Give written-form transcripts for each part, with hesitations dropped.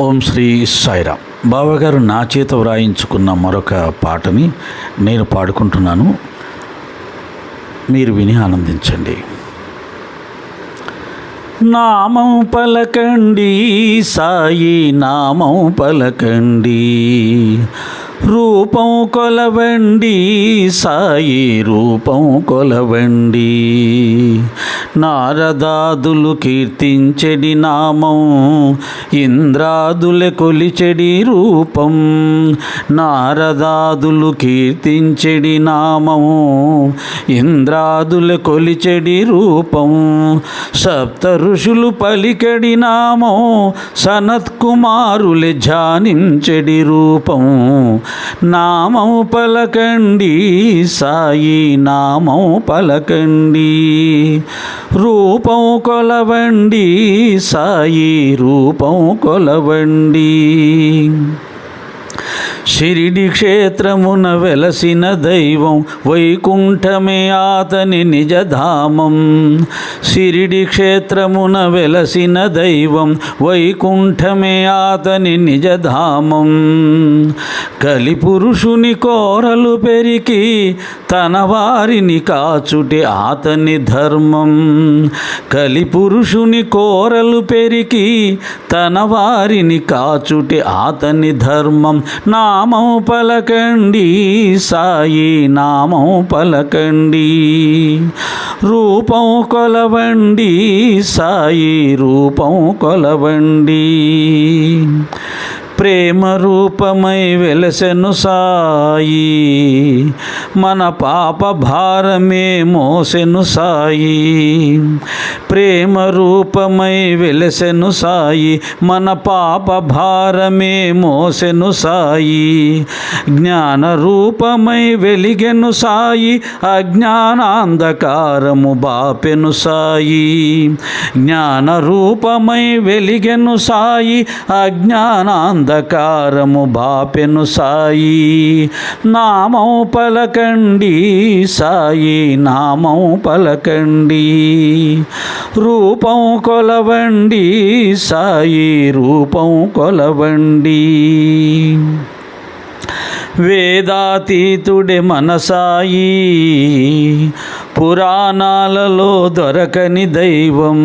ఓం శ్రీ సాయిరామ్. బాబాగారు నా చేత వ్రాయించుకున్న మరొక పాటని నేను పాడుకుంటున్నాను, మీరు విని ఆనందించండి. నామం పలకండి సాయి, నామం పలకండి, రూపం కొలవండి సాయి, రూపం కొలవండి. నారదాదులు కీర్తించెడి నామం, ఇంద్రాదులే కొలిచెడి రూపం. నారదాదులు కీర్తించెడి నామం, ఇంద్రాదులే కొలిచెడి రూపం. సప్త ఋషులు పలికెడి నామం, సనత్కుమారులే ధ్యానించెడి రూపం. నామం పలకండి సాయి, నామం పలకండి, రూపం కొలవండి సాయి, రూపం కొలవండి. షిరిడి క్షేత్రమున వెలసిన దైవం, వైకుంఠమే ఆతని నిజధామం. షిరిడి క్షేత్రమున వెలసిన దైవం, వైకుంఠమే ఆతని నిజధామం. కలిపురుషుని కోరలు పెరికి తన వారిని కాచుటే ఆతని ధర్మం. కలిపురుషుని కోరలు పెరికి తన వారిని కాచుటే ఆతని ధర్మం. నామం పలకండి సాయి, నామం పలకండి, రూపం కొలవండి సాయి, రూపం కొలవండి. ప్రేమ రూపమై వెలసెను సాయి, మన పాప భారమే మోసెను సాయి. ప్రేమ రూపమై వెలసెను సాయి, మన పాప భారమే మోసెను సాయి. జ్ఞాన రూపమై వెలిగెను సాయి, అజ్ఞానాంధకారము బాపెను సాయి. జ్ఞాన రూపమై వెలిగెను సాయి, అజ్ఞానాంధకారము బాపెను సాయి. నామం పలకండి సాయి, నామం పలకండి, రూపం కొలవండి సాయి, రూపం కొలవండి. వేదాతీతుడే మన సాయి, పురాణాలలో దొరకని దైవం.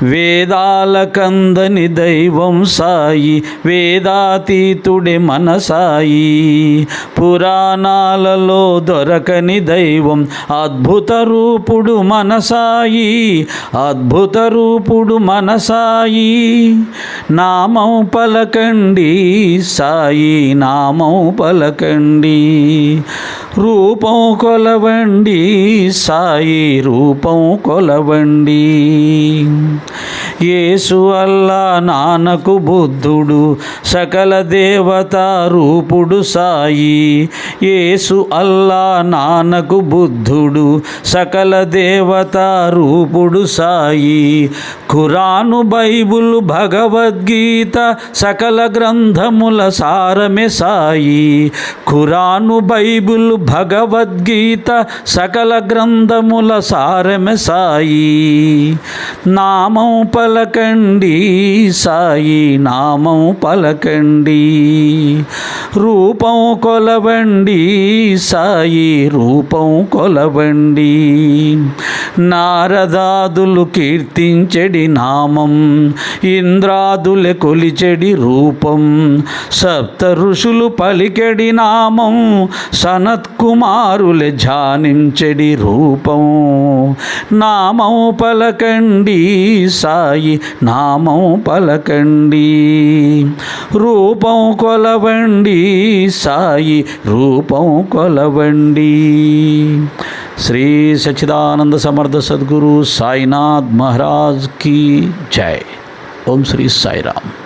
వేదాల కందని దైవం సాయి, వేదాతీతుడే మన సాయి, పురాణాలలో దొరకని దైవం. అద్భుత రూపుడు మన సాయి, అద్భుత రూపుడు మన సాయి. నామం పలకండి సాయి, నామం పలకండి, రూపం కొలవండి సాయి, రూపం కొలవండి. యేసు అల్లా నానకు బుద్ధుడు, సకల దేవతా రూపుడు సాయి. యేసు అల్లా నానకు బుద్ధుడు, సకల దేవతా రూపుడు సాయి. ఖురాను బైబుల్ భగవద్గీత సకల గ్రంథముల సారమే సాయి. ఖురాను బైబుల్ భగవద్గీత సకల గ్రంథముల సారమే సాయి. నామం పలకండి సాయి, నామం పలకండి, రూపం కొలవండి సాయి, రూపం కొలవండి. నారదాదులు కీర్తించెడి నామం, ఇంద్రాదులే కొలిచెడి రూపం. సప్త ఋషులు పలికెడి నామం, సనత్కుమారులే ధ్యానించెడి రూపం. నామం పలకండి సాయి, నామం పలకండి, రూపం కొలవండి సాయి, రూపం కొలవండి. శ్రీ సచ్చిదానంద సమర్థ సద్గురు సాయినాథ్ మహారాజ్ की जय. ఓం శ్రీ సాయిరామ్.